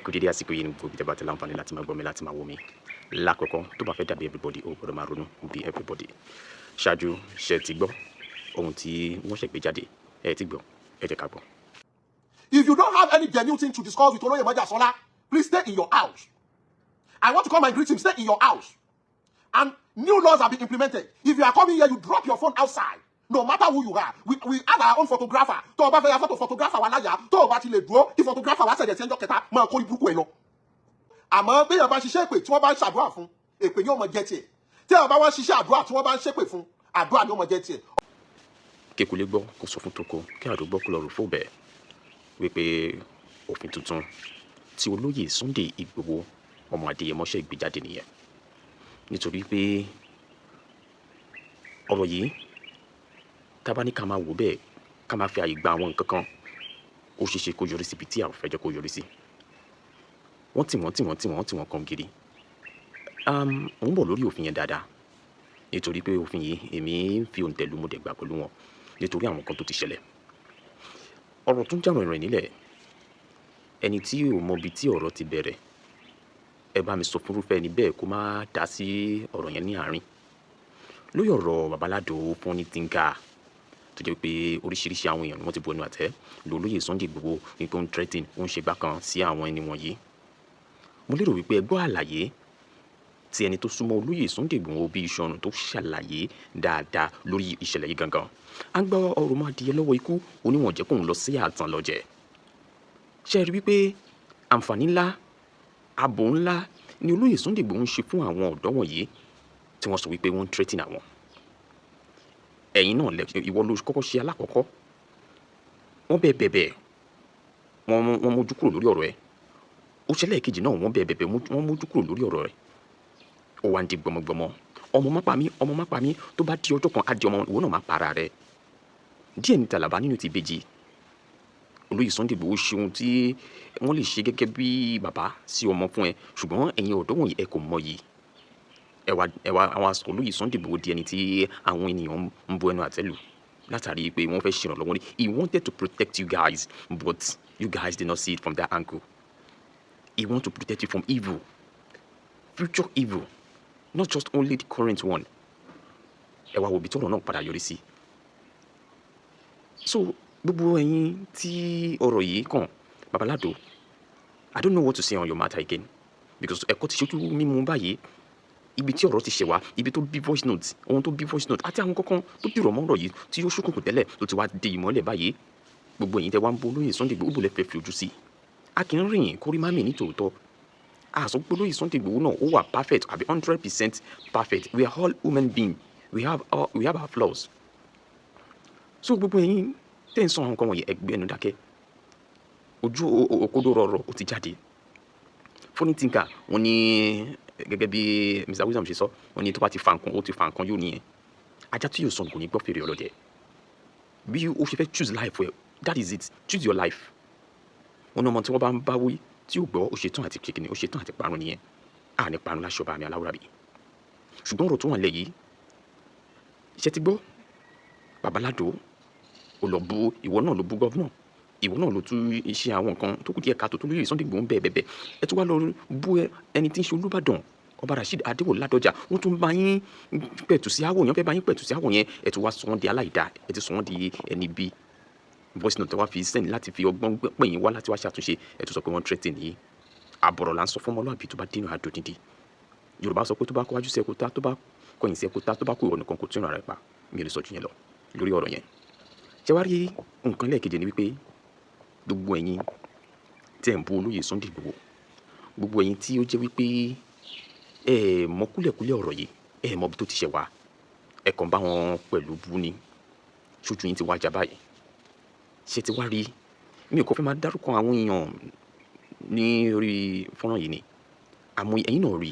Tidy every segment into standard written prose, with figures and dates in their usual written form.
kú dédé àsìkò yìí ní gbogbo ìjọba tí láǹfààní láti máa gbọ́ mi láti máa wò mí lákọ̀ọ́kọ́ tó bá fẹ́ dàbí everybody ó gbọ́dọ̀ máa ronú bí everybody ṣáájú ṣe ti gbọ́ ohun tí wọ́n ṣe gbé jáde ẹ ti gbọ́ ẹ jẹ́ ká gbọ́. If you don't have any genuine thing to discuss with Oloye Majasola, please stay in your house. I want to come and greet him. Stay in your house. And new laws have been implemented. If you are coming here, you drop your phone outside. No matter who you are, we have our own photographer. Tó bá fẹ́ ya photo photographer wa láyà, tó bá ti lè dúró, tí photographer wa ṣẹ̀dẹ̀ sẹ́ńjọ́ kẹta, máa kó ibùkún ẹ̀ lọ. Àmọ́ bí èèyàn bá ṣiṣẹ́ èpè tí wọ́n bá ń ṣàdúrà fún, èpè ni ó mọ jẹ́ tiẹ̀. Tí èèyàn bá wá ṣiṣẹ́ àdúrà tí wọ́n bá ń ṣépè fún, àdúrà ni ó mọ jẹ́ tiẹ̀. Kékulé gbọ́ kó sọ fún toko kí àdúgbò kó lọ rò fún bẹ́ẹ̀ wípé òfin tuntun tí olóyè Sunday Igboho ọmọ Adéyẹmọṣẹ́ gbé jáde nìyẹn. Nítorí pé ọ̀rọ̀ yìí tábà ní ká máa wò bẹ́ẹ̀ ká máa fi àyè gba àwọn nǹkan kan ó ṣeéṣe kó yọrí síbi tí àwọn fẹ́ jẹ́ kó yọrí sí. Wọ́n tì wọ́n kan gidi. Mo ń bọ̀ lórí òfin yẹn dáadáa nítorí pé òfin yìí èmi ń fi òǹtẹ̀lú mo dẹ̀ gbà pẹ̀lú wọn nítorí àwọn kan tó ti ṣẹlẹ̀. Ọ̀rọ̀ tó ń jàrọ̀ ìrìn nílẹ̀ ẹni tí ò mọ ibi tí ọ̀rọ̀ ti bẹ̀rẹ̀ ẹ bá mi sọ fúnrúfẹ́ ẹni bẹ́ẹ̀ kó má dá sí ọ̀rọ̀ yẹn ní àárín. Lórí ọ̀rọ̀ babaládo fún ní tínká tó jẹ́ pé oríṣiríṣi àwọn èèyàn ni wọ́n ti bu ẹnu àtẹ́ lò olóyè Sunday Igboho wípé ó ń threatening ó ń ṣe gbá kan sí àwọn ẹni wọ̀nyí. Mo lérò wípé ẹ gbọ́ àlàyé tí ẹni tó súnmọ́ olóyè Sunday Igboho bí iṣan ọ̀nà tó ṣàlàyé dáadáa lórí ìṣẹ̀lẹ̀ yìí gangan. À ń gbọ́ ọ̀rọ̀ máa di ẹ lọ́wọ́ ikú oníwọ̀n jẹ́ kóun lọ sí àtàn lọ́jẹ̀. Ṣé ẹ rí wípé àǹfààní ńlá ààbò ńlá ni olóyè Sunday Igboho ń ṣe fún àwọn ọ̀dọ́ wọ̀nyí tí wọ́n sọ wípé wọ́n ń threaten àwọn. Ẹ̀yin náà ìwọ ló kọ́kọ́ ṣe alákọ̀ọ́kọ́ wọ́n bẹ̀bẹ̀ wọ́n mójú kúrò lórí ọ̀rọ̀ ẹ̀. Ó ṣẹlẹ̀ kejì náà wọ́n bẹ̀bẹ̀ wọ́n mójú kúrò lórí ọ̀rọ̀ ẹ̀. Ó wá ń di gbọmọgbọmọ ọmọ má pa mí tó bá di ọjọ́ kan á di ọmọ ìwọ náà má para rẹ̀. Díẹ̀ ní tàlàbà nínú ti ìbejì olóyè Sunday Igboho ṣe ohun tí wọ́n lè ṣe gẹ́gẹ́ bí bàbá sí ọmọ fún ẹ ṣùgbọ́n ẹ̀yin ọ̀dọ́ wọ̀nyí ẹ kò mọ yìí. Ẹwà àwọn olóyè Sunday Igboho di ẹni tí àwọn ènìyàn ń bu ẹnu àtẹ́lù látàrí pé wọ́n fẹ́ ṣèrànlọ́wọ́ ní. He wanted to protect you guys but you guys did not see it from that angle. He want to protect you from evil, future evil, not just only the current one. Ẹ wá wo bí tọ́rọ̀ náà padà yọrí sí. So gbogbo ẹ̀yin tí ọ̀rọ̀ yìí kàn babaládo I don't know what to say on your matter again because ẹ̀kọ́ ti ṣojú mímú báyìí ibi tí ọ̀rọ̀ ti ṣẹ̀ wá ibi tó bí voice note ohun tó bí voice note àti àwọn kankan tó dìrọ̀ mọ́ ọ̀rọ̀ yìí tí ó ṣókùnkùn tẹ́lẹ̀ tó ti wá dé ìmọ́lẹ̀ báyìí gbogbo ẹ̀yin tẹ́ wá ń bó olóyè Sunday Igboho lẹ́ fẹ́ fi ojú sí. A kì í rìn kórí má mì ní tòótọ́. A sọ pé olóyè Sunday Igboho náà ó wà perfect àbí 100% perfect. We are all human beings. We have our flaws. So gbogbo ẹ̀yin tẹ́ ń sọ àwọn nǹkan wọ̀nyí ẹgbẹ́ ẹnu dákẹ́. Ojú òkodo rọrọ̀ ó ti jáde. Funny thinker wọ́n ní gẹ́gẹ́ bí Mr. Wisdom ṣe sọ wọ́n ní tó bá ti fa nǹkan ó ti fa nǹkan yóò nìyẹn. Ajá tí yóò sọ nǹkan ní gbọ́ fèrè ọlọ́dẹ. Bí o ṣe fẹ́ choose life well that is it, choose your life. Wọ́n ní ọmọ tí wọ́n bá ń bá wí tí ó gbọ́ ó ṣe tán àti kékeré ó ṣe tán àti parun nìyẹn. A ní parun láṣọ bá mi aláwòrán bí. Ṣùgbọ́n ọ̀rọ̀ tó wà lẹ́yìn iṣẹ́ ti gbọ́ babaládo ó lọ bú ìwọ náà ló bú gọ́vnà ìwọ náà ló tún iṣẹ́ àwọn nǹkan tó kù díẹ̀ káàtó tó lóyè Sunday Igboho ń bẹ́ẹ̀ ẹ tún wá lọ bú ẹni tí ń ṣe Olúbàdàn ọba Rasheed Adéwòlú Ládọjà wọ́n tún bá yín pẹ̀tù sí àwọ̀ yẹn fẹ́ bá yín pẹ̀tù sí àwọ̀ yẹn ẹ tún wá sọ wọ́n di aláìda ẹ ti sọ wọ́n di ẹni bí voice note wá fi send láti fi ọgbọ́n pè yín wá láti wá ṣàtúnṣe ẹ tún sọ pé wọ́n threaten yìí àbọ̀rọ̀ là ń sọ fún ọmọlúwàbí tó bá dínú àdó dídí. Yorùbá sọ pé tó bá kọjú sí ẹkúta tó bá kọyìn sí ẹkúta tó bá kó ìwọ nìkan kò tún ìrìn àrẹ pa mi ò lè sọ jù yẹn lọ lórí ọ̀rọ̀ yẹn. Ṣé wá rí nǹkan lẹ́ẹ̀kejì ni wípé gbogbo ẹ̀yin tẹ́ ń bú olóyè Sunday Igboho gbogbo ẹ̀yin tí ó jẹ́ wípé ẹ mọ kúlẹ̀kúlẹ̀ ọ̀rọ̀ yìí ẹ mọ bí tó ti ṣẹ̀ wá ẹ kàn bá wọn pẹ̀lú bú ni ṣojú yín ti wájà báyìí. Ṣé ti wá rí mi ò kọ́ fẹ́ máa dárúkọ àwọn èèyàn ní orí fọ́nrán yìí ni àmọ́ ẹ̀yin náà rí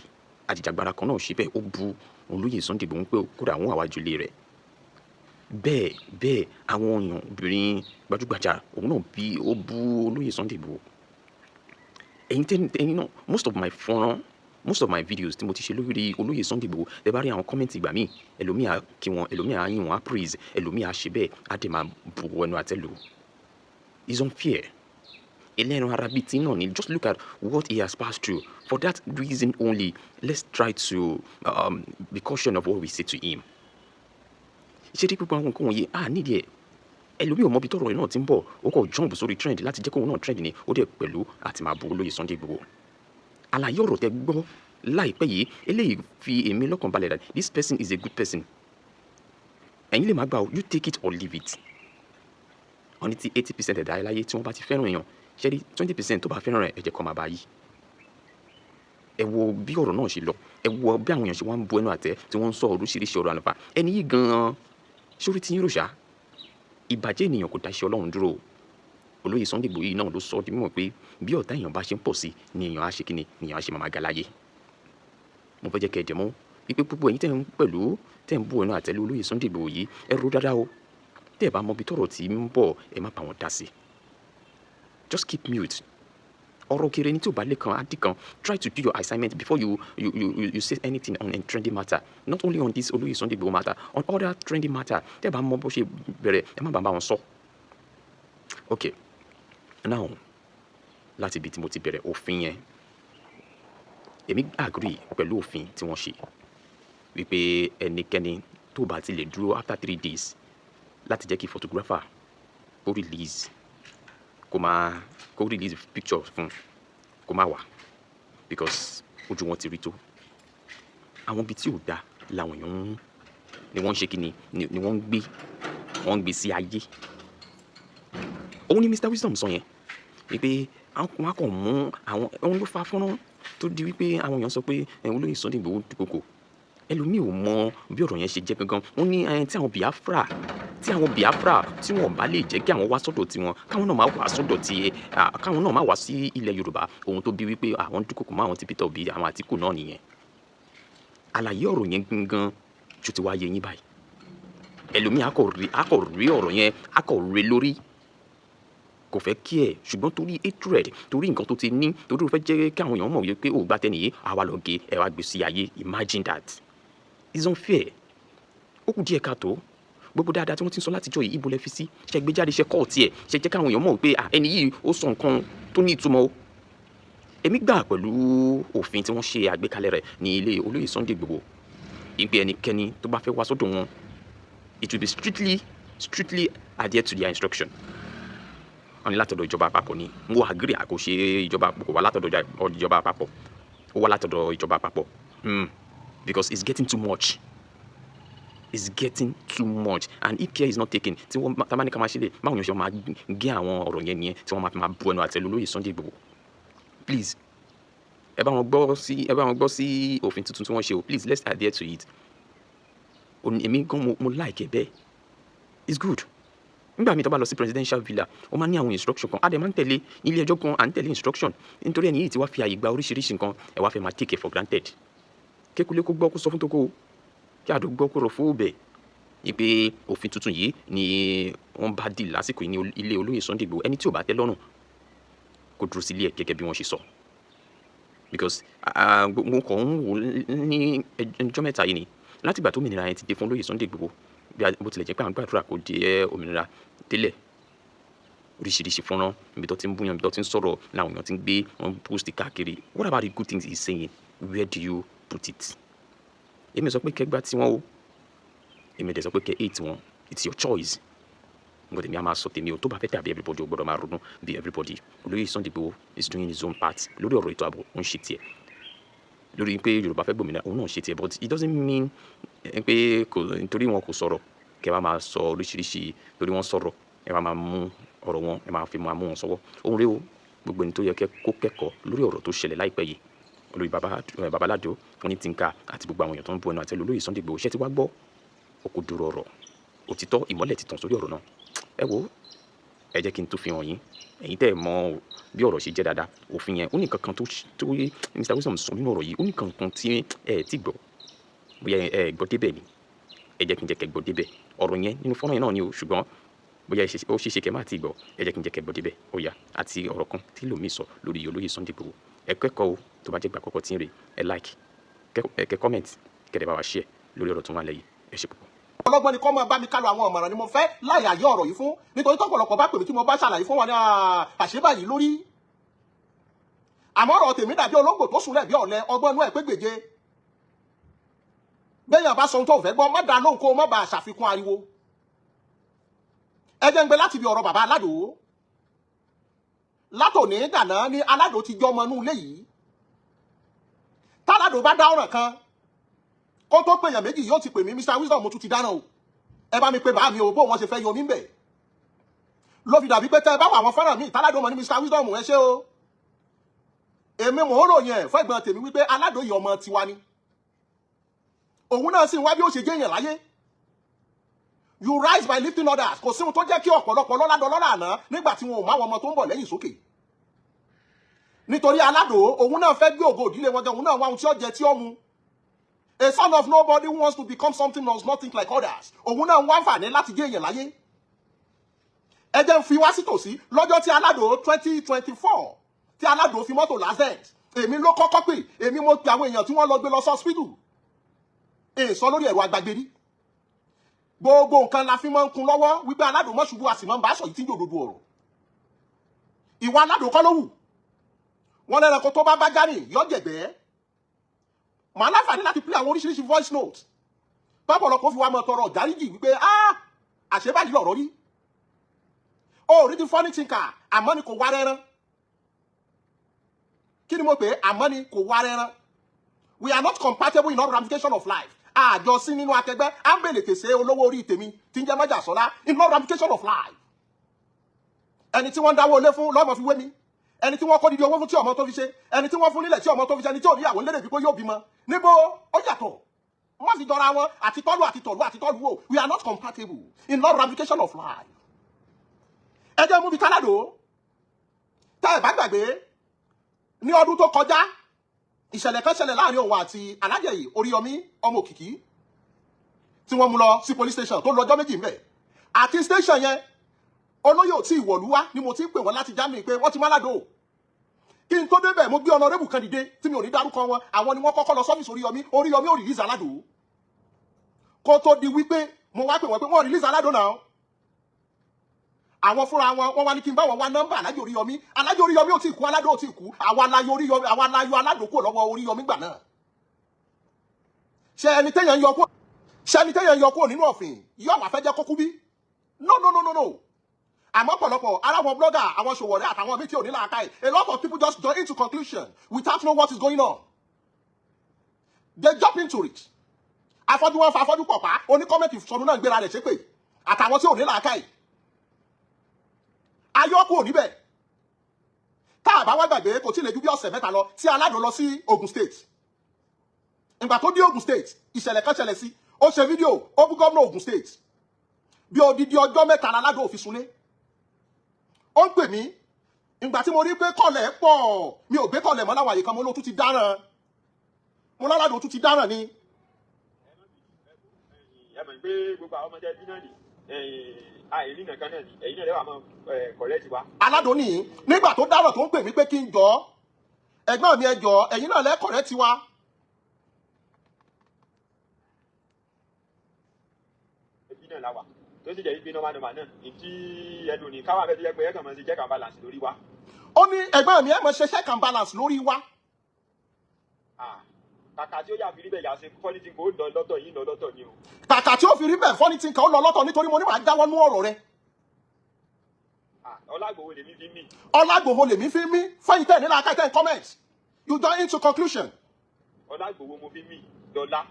àjìjàgbara kan náà ṣe bẹ́ẹ̀ ó bú olóyè Sunday Igboho pé kódà àwọn àwájú ilé rẹ̀ bẹ́ẹ̀ àwọn èèyàn obìnrin gbajúgbajà òun náà bí ó bú olóyè Sunday Igboho. ẹ̀yin náà most of my videos tí mo ti ṣe lórí olóyè Sunday Igboho ẹ bá rí àwọn kọ́mẹ́ǹtì ìgbà míì ẹlòmíà kí wọn ẹlòmíà yín wọn á praise ẹlòmíà ṣe bẹ́ẹ̀ á dẹ̀ máa bu ẹnu àtẹ́lù. It's unfair. ẹlẹ́ran ara bíi tí náà ni. Just look at what he has passed through. For that reason only, let's try to be cautious of what we say to him. Ṣé tí pípọ̀ àwọn nǹkan wọ̀nyí nídìí ẹ̀ ẹlòmíì ò mọ ibi tọ́rọ̀ rẹ̀ náà ti ń bọ̀ ó kọ̀ jump sórí trend láti jẹ́ kóun náà trend ni ó dẹ̀ pẹ̀lú àti máa bu olóyè Sunday Igboho. Àlàyé ọ̀rọ̀ tẹ gbọ́ láìpẹ́ yìí eléyìí fi èmi lọ́kàn balẹ̀ that this person is a good person. Ẹ̀yin lè má gbà you take it or leave it. Wọ́n ní tí 80% ẹ̀dá ẹ̀ láyé tí wọ́n bá ti fẹ́ràn èèyàn ṣé rí 20% tó bá fẹ́ràn rẹ̀ ẹ jẹ́ kó máa bá yí. Ẹ wo bí ọ̀rọ̀ náà ṣe lọ ẹ wo bí àwọn èèyàn ṣe wá ń bu ẹnu àtẹ́ tí wọ́n ń sọ oríṣiríṣi ọ̀rọ̀ àlùfáà ẹni yìí gan-an sórí tí yín rò ṣá ìbàjẹ́ ènìyàn kò dáṣẹ́ Ọlọ́run dúró. Olóyè Sunday Igboho yìí náà ló sọ di mímọ̀ pé bí ọ̀tá èèyàn bá ṣe ń pọ̀ sí ni èèyàn á ṣe kíni ni èèyàn á ṣe máa ga láyé. Mo fẹ́ jẹ́ kẹ́ ẹ dẹ̀ mọ́ wípé púpọ̀ ẹ̀yin tẹ́ ń bú ẹnu àtẹ́lé olóyè Sunday Igboho yìí ẹ ro dáadáa o. Tẹ́ ẹ bá mọ ibi tọ́rọ̀ tí ń bọ̀ ẹ má bá wọn dá sí. Just keep mute. Ọ̀rọ̀ kéré ní tí ò bá lè kan á dì kan. Try to do your assignment before you say anything on a trending matter. Not only on this olóyè Sunday Igboho matter, on other trending matter. Tẹ́ ẹ bá mọ bó ṣe bẹ̀rẹ̀ ẹ má bá wọn sọ. Okay, now láti ibi tí mo ti bẹ̀rẹ̀ òfin yẹn èmi agree pẹ̀lú òfin tí wọ́n ṣe wípé ẹnikẹ́ni tó bá ti lè dúró after 3 days láti jẹ́ kí photographer kó release picture fún kó má wà because ojú wọn ti rí tó. Àwọn ibi tí ò da làwọn èèyàn ni wọ́n ń ṣe kí ni wọ́n ń gbé sí ayé. Òun ni Mr. Wisdom sọ yẹn wípé àwọn akọ̀ mú àwọn òun ló fa fọ́nrán tó di wípé àwọn èèyàn sọ pé olóyè Sunday Igboho dúkokò. Ẹlòmíì ò mọ bí ọ̀rọ̀ yẹn ṣe jẹ́ gangan. Wọ́n ní tí àwọn Biafra tí wọ́n bá lè jẹ́ kí àwọn wá sọ́dọ̀ tiwọn káwọn náà máa wá sọ́dọ̀ tiẹ̀ káwọn náà máa wá sí ilẹ̀ Yorùbá ohun tó bí wípé àwọn dúkokò mọ́ àwọn ti Peter Obi àwọn Àtíkù náà nìyẹn. Àlàyé ọ̀rọ̀ yẹn gangan ju ti wá yé yín báyìí. Ẹlòmíì akọ̀ rí ọ̀rọ̀ yẹn akọ̀ rí lórí kò fẹ́ kí ẹ̀ ṣùgbọ́n torí hatred torí nǹkan tó ti ní torí ó fẹ́ jẹ́ kí àwọn èèyàn mọ̀ wípé ó gbá tẹ́ni yìí àwa lọ gé ẹ wá gbé sí ayé. Imagine that. It's unfair. Ó kù díẹ̀ káàtó gbogbo dáadáa tí wọ́n ti ń sọ látijọ́ yìí ibo lẹ fi sí ṣe gbé jáde ṣe kọ́ọ̀tì ẹ̀ ṣe jẹ́ káwọn èèyàn mọ̀ wípé ẹni yìí ó sọ nǹkan tó ní ìtumọ̀ o. Èmi gbà pẹ̀lú òfin tí wọ́n ṣe àgbékalẹ̀ rẹ̀ ní ilé olóyè Sunday Igboho ìgbé ẹnikẹ́ni tó bá fẹ́ wá sọ́dọ̀ wọn it will be strictly adhere to their instruction. Wọ́n ní látọ̀dọ̀ ìjọba àpapọ̀ ni mo agree àkóṣe ìjọba àpapọ̀ kò wá látọ̀dọ̀ ìjọba àpapọ̀ ó wá látọ̀dọ̀ ìjọba àpapọ̀ because it's getting too much. It's getting too much and if care is not taken tí wọ́n tábà ní ká máa ṣe lè báwọn èèyàn ṣe máa gé àwọn ọ̀rọ̀ yẹn nìyẹn tí wọ́n máa fi máa bu ẹnu àtẹ́lu olóyè Sunday Igboho. Please ẹ bá wọn gbọ́ sí òfin tuntun tí wọ́n ṣe o please let's adhere to it. Èmi gan mo like ẹ bẹ́ẹ̀ it's good. Nígbà míì tó bá lọ sí presidential villa wọ́n máa ní àwọn instruction kan àdè máa ń tẹ̀lé ilé ẹjọ́ kan à ń tẹ̀lé instruction nítorí ẹni yìí ti wá fi àyè gba oríṣiríṣi nǹkan ẹ wá fẹ́ máa take it for granted. Kékulé kó gbọ́ kó sọ fún tókó kí àdó gbọ́ kó rọ̀ fún òbẹ̀ ìpè òfin tuntun yìí ni wọ́n bá dì lásìkò ní ilé olóyè Sunday Igboho ẹni tí ò bá tẹ́ lọ́rùn kó dúró sílé ẹ̀ gẹ́gẹ́ bí wọ́n ṣe sọ. Because mo kàn ń wò ní ẹjọ́ mẹ́ta yìí ni látìgbà tó òmìnira yẹn ti dé fún olóyè Sunday Igboho bó tilẹ̀ jẹ́ pé àwọn gbàdúrà kò dé òmìnira délẹ̀ oríṣiríṣi fọ́nrán ibi tó ti ń búyan ibi tó ti ń sọ̀rọ̀ làwọn èèyàn ti ń gbé wọn post káàkiri. What about the good things he's saying? Where do you put it? Èmi sọ pé kẹgbà tí wọ́n o èmi dẹ̀ sọ pé kẹ hate wọn it's your choice. Nǹkan tèmi á máa sọ tèmi o tó bá fẹ́ tàbí everybody o gbọ́dọ̀ máa ronú bí everybody. Olóyè Sunday Igboho is doing his own part lórí ọ̀rọ̀ ètò ààbò ó ń ṣe tiẹ̀ lórí pé Yorùbá fẹ́ gbòmìnira òun náà ṣe tiẹ̀ but it doesn't mean pé nítorí wọn kò sọ̀rọ̀ kẹ wá máa sọ oríṣiríṣi lórí wọn sọ̀rọ̀ ẹ máa mú ọ̀rọ̀ wọn ẹ máa fi máa mú wọn sọ́wọ́. Ohun rẹ o gbogbo ẹni tó yẹ kó kẹ́kọ̀ọ́ lórí ọ̀rọ̀ tó ṣẹlẹ̀ láìpẹ́ yìí olórí babaládo Onítìńká àti gbogbo àwọn èèyàn tó ń bu ẹnu àtẹ́lu olóyè Sunday Igboho ṣé ti wá gbọ́ òkodoro ọ̀rọ̀ òtítọ́ ìmọ́lẹ̀ ti tàn sórí ọ̀rọ̀ náà. Ẹ wo ẹ jẹ́ kí n tó fi hàn yín ẹ̀yin tẹ́ ẹ mọ̀ bí ọ̀rọ̀ ṣe jẹ́ dáadáa òfin yẹn ó ní kankan tó Mr. Wisdom sọ nínú ọ̀rọ̀ yìí ó ní kankan tí ẹ ti gbọ́ bóyá ẹ gbọ́ débẹ̀ ni ẹ jẹ́ kí n jẹ́ kẹ́ gbọ́ débẹ̀ ọ̀rọ̀ yẹn nínú fọ́nrán yẹn náà ni o ṣùgbọ́n bóyá ó ṣeéṣe kẹ́ má ti gbọ́ ẹ jẹ́ kí n jẹ́ kẹ́ gbọ́ débẹ̀ ó yá àti ọ̀rọ̀ kan tí lòmíì sọ lórí olóyè Sunday Igboho ẹ kẹ́kọ̀ọ́ o tó bá jẹ́ gbà kọ́kọ́ tí ń rè ẹ like kẹ́ comment kẹ́dẹ̀ bá wa share lórí ọ̀rọ̀ tó wà lẹ́yìn ẹ ṣe púpọ̀. Ọlọ́gbọ́n ni kọ́ máa bá mi kálọ àwọn ọ̀mọ̀ràn ni mo fẹ́ láyàyé ọ̀rọ̀ yìí fún nítorí tọ́pọ̀lọpọ̀ bá pè mí tí mo bá ṣàlàyé fún wa ní àṣebáyìí lórí àmọ́ ọ̀rọ̀ tèmi dàbí olóńgbò tó sùn lẹ̀ bí ọ̀lẹ ọgbọ́n inú ẹ̀ pé gbèje bẹ́yàn bá sọ ohun tó fẹ́ gbọ́ má dá lóhùn kó má bàa ṣàfikún ariwo ẹ jẹ́ ń gbé láti bí ọ̀rọ̀ bàbá Aládò látòní dàná ní Aládò ti jọ ọmọ inú ilé yìí táládò bá dá ọ̀ràn kan kó tó pèèyàn méjì yóò ti pè mí Mr Wisdom mo tún ti dáná o ẹ bá mi pe bàá mi o bó wọn ṣe fẹ́ yọ mí bẹ̀ ló fi dàbí pé tẹ́ ẹ bá wà àwọn fọ́nrán mi táládò mọ̀ ní Mr Wisdom ẹ ṣé o èmi mò ń ròyìn ẹ̀ fún ẹ̀gbọ́n tèmi wípé Aládò yìí ọmọ tiwa ni òun náà sì ń wá bí ó ṣe jẹ́ èèyàn láyé you rise by lifting others kò sí ohun tó jẹ́ kí ọ̀pọ̀lọpọ̀ lọ́lá àná nígbà tí wọn ò má wọn ọmọ tó ń bọ̀ lẹ́yìn sókè nítorí Aládò òun náà fẹ́ gbé ògo ìdílé wọn gan òun náà wá ohun tí ó jẹ tí ó mu a son of nobody who wants to become something does not think like others òun náà ń wá àǹfààní láti jẹ́ èèyàn láyé ẹ jẹ́ ń fi wá sí tòsí lọ́jọ́ tí Aládò 2024 tí Aládò fi mọ́tò lazet èmi ló kọ́kọ́ pè èmi mo pe àwọn èèyàn tí wọ́n lọ gbé lọ sọ́spítù èso lórí ẹ̀rọ agbágbérí gbogbo nǹkan la fi máa ń kun lọ́wọ́ wípé Aládò mọ́ ṣubú a sì máa ń bá aṣọ yìí tí ń jòdòdó ọ̀rọ̀ ìwà Aládò kọ́ ló wù wọ́n lẹ́ranko tó bá járìn yọ jẹ̀gbẹ́ màá láǹfààní láti play àwọn oríṣiríṣi voice note pápọ̀lọpọ̀ fi wá mọ́ tọrọ ìdáríjì wípé àṣebáyìí lọ̀rọ̀ rí ó rí ti funny thinker àmọ́ ni kò wá rẹ́rán kí ni mo pè é àmọ́ ni kò wá rẹ́rán we are not compatible in all ramification of life àjọ sí nínú akẹgbẹ́ à ń bèlè tèsè olówó orí tèmi tí ń jẹ́ Májàsọ́lá in all ramification of life ẹni tí wọ́n ń dáwọ́ ilé fún lọ́mọ fi wé mi ẹni tí wọ́n kọ́ dídí owó fún tí ọmọ tó fi ṣe ẹni tí wọ́n fún nílẹ̀ tí ọmọ tó fi ṣe ẹni tí ò níyàwó lédè bípé yóò bímọ níbo ó yàtọ̀ wọ́n fi jọra wọn àti tọ́lú wò we are not compatible in all ramification of life ẹ jẹ́ mú bi Aládò tá ẹ bá gbàgbé ní ọdún tó kọjá ìṣẹ̀lẹ̀ kan ṣẹlẹ̀ láàrin òun àti Alájẹyè Oríyọmí ọmọ Òkìkí tí wọ́n mú lọ sí police station tó lọ́jọ́ méjì ńbẹ̀ àti station yẹn olóyè ò tí ìwọ̀lú wá ni mo ti ń pè wọ́n láti Germany pé wọ́n ti má Aládò kí n tó débẹ̀ mo gbé honorable kan dìde tí mi ò ní dárúkọ wọn àwọn ni wọ́n kọ́kọ́ lọ sọ́fíìsì Oríyọmí ò release Aládò kó tó di wípé mo wá pè wọ́n pé wọ́n release Aládò náà àwọn fúnra wọn wá ní kí n bá wọn wá nọ́mbà Alájẹ Oríyọmí ò tí kú Aládò ò tí kú àwa láyọ̀ Aládò kúrò lọ́wọ́ Oríyọmí gbà náà ṣé ẹni téèyàn yọ kúrò nínú ọ̀fìn yóò wá fẹ́ jẹ́ kó kú bí no àmọ́ pọ̀lọpọ̀ ara wọn blogger àwọn Ṣòwòrẹ́ àtàwọn míì tí ò ní làákàyè a lot of people just jump into conclusion without knowing what is going on they jump into it afọ́jú wọn fa afọ́jú pọ̀pá oníkọ́mẹ́ntì sọdún náà gbéra rẹ̀ ṣépè àtàwọn tí ò ní làákàyè ayọ́kù ò níbẹ̀ tá a bá wá gbàgbé kò tí ì lè ju bí ọ̀sẹ̀ mẹ́ta lọ tí Aládò lọ sí Ogun State ìgbà tó dé Ogun State ìṣẹ̀lẹ̀ kan ṣẹlẹ̀ sí ó ṣe fídíò ó bú gómìnà Ogun State bí odidi ọjọ́ mẹ́ta Aládò òfin sunlé ó ń pè mí ìgbà tí mo rí pé kọ̀lẹ̀ pọ̀ mi ò gbé kọ̀lẹ̀ mọ́ láwọn àyíká mo ló tún ti dáràn mo l'Aládò tún ti dáràn ni. ẹ mọ̀ pé gbogbo àwọn ọmọdé bí náà ni àìrí nìkan náà ni ẹ̀yin náà lẹ́wà mọ́ kọ̀lẹ́tì wa. Aládò nìyí nígbà tó dáràn tó ń pè mí pé kí n jọ ẹ̀gbọ́n mi ẹ jọ ẹ̀yin náà lẹ́ kọ̀lẹ́tì wa. ẹbí náà la wà tó sì jẹ́ wípé nọ́mà náà ìdí ẹnu ní káwá fẹ́ tó jẹ́ pé ẹ̀kan mọ̀ sí check and balance lórí wa. ó ní ẹ̀gbọ́n mi ẹ̀ mọ̀ ṣe check and balance lórí wa. kàkà tí ó yà fi rí bẹ́ẹ̀ yà ṣe funny thing kò lọ lọ́tọ̀ yìí lọ lọ́tọ̀ ni o. kàkà tí ó fi rí bẹ́ẹ̀ funny thing kò lọ lọ́tọ̀ nítorí mo ní màá jáwọ́ nú ọ̀rọ̀ rẹ. Ọlágbòho lèmi fi mí. Ọlágbòho lèmi fi mí fẹ́yìn tẹ̀ nílá akáìtẹ̀ in comment you don into conclusion. Ọlágbòho mo fi mí dọ́là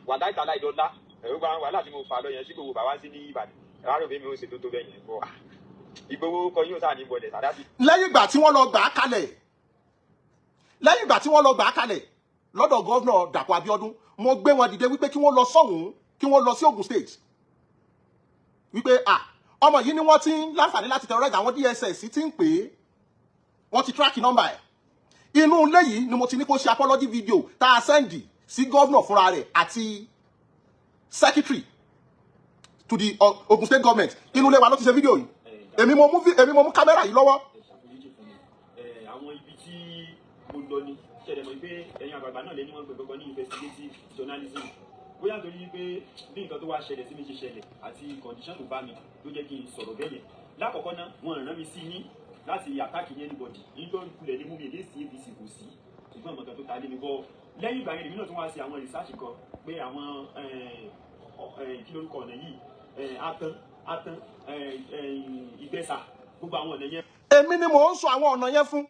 wà láìta láì dọ́là ẹ̀rọ gba wàhálà tí mo fà lọ yẹn sí gbogbo bàbá sí ní Ìbàdàn ẹ̀rọ àrùn mi ò ṣe tó bẹ́ẹ̀ yẹn bọ́ Ìgbòho kọ yóò sáà ní bọ̀dẹ̀ sàdábì. lẹ́yìn ìgbà tí wọ́n lọ gbà á kalẹ̀ lọ́dọ̀ gọ́vnọ̀ Dàpọ̀ Abíọ́dún mo gbé wọn dìde wípé kí wọ́n lọ sọ́hùn kí wọ́n lọ sí Ogun State wípé ọmọ yìí ni wọ́n ti ń láǹfààní láti terrorize àwọn DSS ti ń pè é wọ́n ti track number ẹ̀ inú ilé yìí ni mo ti ní kó ṣe apology video tá a sẹ́ndì sí gọ́vnọ̀ fúnra rẹ̀ àti secretary to the Ogun State government inú ilé wa ló ti ṣe fídíò yìí èmi mo mú kámẹ́rà yìí lọ́wọ́. àwọn ibi tí mo lọ ni ṣẹlẹ̀ mọ̀ pé ẹ̀yin àgbààgbà náà lẹ́ni wọ́n gbẹ̀gbẹ̀ ní investigative journalism bóyá torí pé bí nǹkan tó wá ṣẹlẹ̀ sí mi ṣe ṣẹlẹ̀ àti condition tó bá mi ló jẹ́ kí n sọ̀rọ̀ bẹ́ẹ̀ yẹn lákọ̀ọ́kọ́ náà wọ́n rán mi sí yín láti attack anybody nítorí kulẹ̀ ní mú mi against APC kò sí ṣùgbọ́n ọmọ kan tó ta lé mi bọ́ lẹ́yìn ìgbà yẹn èmi náà tún wá sí àwọn research kan pé àwọn kí lórúkọ ọ̀nà yìí atán Igbesẹ gbogbo àwọn ọ̀nà yẹn. èmi ni mò ń sọ àwọn ọ̀nà yẹn fún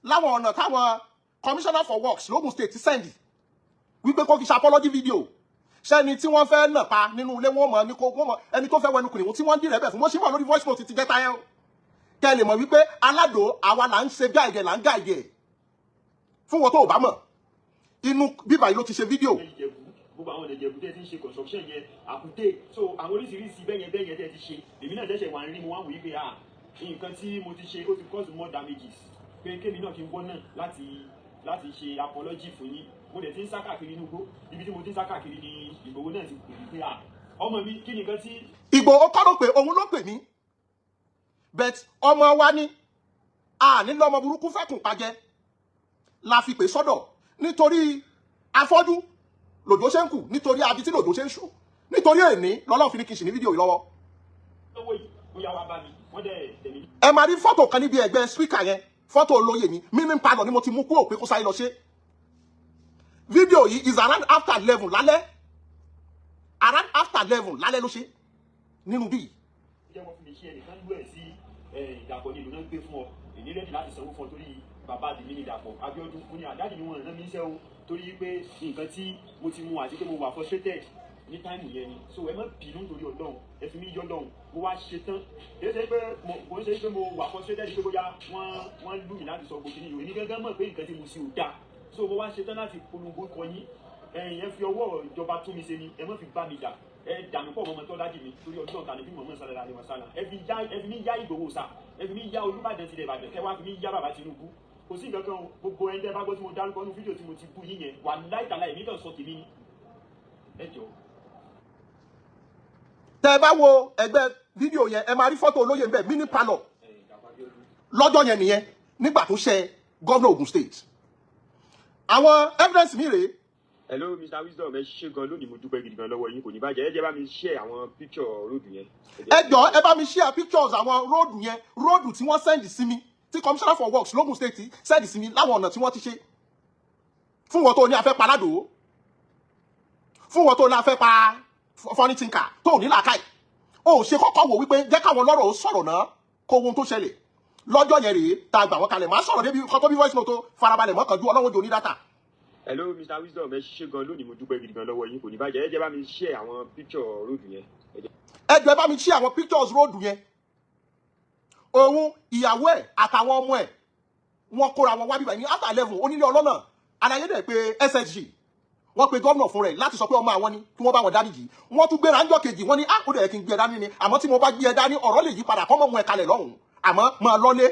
láwọn ọ̀nà táwọn commissioner for works l'Ogun State send wípé kó fi ṣe apology video ṣẹ́ni tí wọ́n fẹ́ nà pa nínú ilé wọn mọ̀ ní kó wọ́n mọ̀ ẹni tó fẹ́ wẹnu kùnìún tí wọ́n ń dìrẹ́ bẹ̀ fún mo ṣì mọ̀ lórí voice note ti jẹ́ táyẹ̀ o kẹ́ lè mọ̀ wípé aládò àwa là ń ṣe gáìgẹ̀ là ń gáìgẹ̀ fún wọn tó ò bá mọ̀ inú bíbà yìí ló ti ṣe fídíò. gbogbo àwọn ìjẹ̀bù tẹ́ ti ń ṣe construction yẹn àkùté so àwọn oríṣiríṣi bẹ́yẹn tẹ́ ti ṣe èmi náà ṣẹ̀ṣẹ̀ wà ń rí mo wá wò yí pé nǹkan tí mo ti ṣe ó ti cause more damages pé kémi náà kí n bọ́ náà láti ṣe apology fún yín mo dẹ̀ ti ń sá káàkiri inú igbó ibi tí mo ti ń sá káàkiri ni Ìgbòho náà ti pè mí pé ọmọ mi kí nìkan tí. Ìgbòho kọ́ ló pè òun ló pè mí but ọmọ wa ni nílò ọmọ burúkú fẹ́kùn pàjẹ́ la fi pè sọ́dọ̀ nítorí afọ́jú lòjó ṣe ń kù nítorí abití lòjó ṣe ń ṣú nítorí èní lọ́lọ́run fi ní kí n ṣì ní fídíò yìí lọ́wọ́. ẹ máa rí fọ́tò kan níbi ẹgbẹ́ spíkà yẹn fọ́tò olóyè mi mímí padà ni mo ti mú kúrò pé kó sáré lọ ṣe. Fídíò yìí is around after 11 lálẹ́ around after 11 lálẹ́ ló ṣe nínú bí. ìjẹ́ wọn fi mi ṣe ẹnìkan lú ẹ̀ sí ìdàpọ̀ ní ìlú náà gbé fún ọ èmi rẹ́dì láti sanwó fún ọ torí bàbá àdìmí ní ìdàpọ̀ Abíọ́dún fún ní àdáàdì ni wọn rán mi iṣẹ́ o torí pé nǹkan tí mo ti mu àti pé mo wà frustrated ní táìmù yẹn ni so ẹ má bínú torí Ọlọ́run ẹ fi mí yọ lọ́hùn mo wá ṣe tán èyí ṣe pé mo ń ṣe pé mo wà frustrated pé bóyá wọ́n lù mí láti sọ gbogbo kìnìún èmi gángan mọ̀ pé nǹkan tí mo ṣe ò dáa so mo wá ṣe tán láti polongo kọ yín ẹ̀yin ẹ fi ọwọ́ ìjọba tún mi ṣe ni ẹ má fi bá mi jà ẹ dànù pọ̀ mọ́mọ́ tó dájú mi torí ọdún ọ̀tá ni bí mọ̀mọ́ sálẹ̀ láti wọ́n sálà ẹ fi mí yá Ìgbòho sá ẹ fi mí yá Olúbàdàn tilẹ̀ Ìbàdàn kẹwàá fi mí yá bàbá Tinubu kò sí nǹkan kan o gbogbo ẹni tẹ́ bá gbọ́ tí mo dárúkọ nínú fídíò tí mo ti bú yín yẹn wà láìtàlá èmi kan sọ tèmi ni ẹ jọ. tẹ́ ẹ bá wo ẹgbẹ́ fídíò yẹn ẹ máa rí fọ́tò olóyè ń bẹ mini palọ lọ́jọ́ yẹn nìyẹn nígbà tó ṣe gọ́vnà Ògùn State àwọn evidence mi rèé. Hello Mr. Wisdom ẹ ṣe gan lónìí mo dúpẹ́ gidi gan lọ́wọ́ yín kò ní bàjẹ́ ẹ jẹ́ bá mi share àwọn picture road yẹn. ẹ jọ̀ọ́ ẹ bá mi share pictures àwọn road yẹn road tí wọ́n send sí mi tí commissioner for works l'Ogun State send sí mi láwọn ọ̀nà tí wọ́n ti ṣe fún wọn tó ní afẹ́ pa aládò fún wọn tó ní afẹ́ pa funny thinker tó ní làákàyè ó ṣe kọ́kọ́ wò wípé jẹ́ káwọn lọ́rọ̀ ó sọ̀rọ̀ náà kó ohun tó ṣẹlẹ̀ lọ́jọ́ yẹn rèé tá a gbà wọ́n kalẹ̀ máa sọ̀rọ̀ débi kọ́tọ́ bí voice note farabalẹ̀ mọ́kànjú ọlọ́wọ́ jò ní data. Hello Mr. Wisdom ẹ ṣe gan lónìí mo dúpẹ́ gidi gan lọ́wọ́ yín kò ní bàjẹ́ ẹ jẹ́ bá mi share àwọn picture road yẹn. ẹ jọ̀ọ́ ẹ bá mi share àwọn pictures road yẹn òun ìyàwó ẹ̀ àtàwọn ọmọ ẹ̀ wọ́n kóra wọn wá bíbá ní after 11 onílé ọlọ́nà alayé dẹ̀ pé SSG wọ́n pe gómìnà fún rẹ̀ láti sọ pé ọmọ àwọn ni kí wọ́n bá wọn dáríjì wọ́n tún gbéra ńjọ́ kejì wọ́n ní ó dẹ̀ kí n gbé ẹ dání ni àmọ́ tí mo bá gbé ẹ dání ọ̀rọ̀ lè yí padà kọ́ mọ́ mu ẹ kalẹ̀ lọ́hùn àmọ́ máa lọ́lé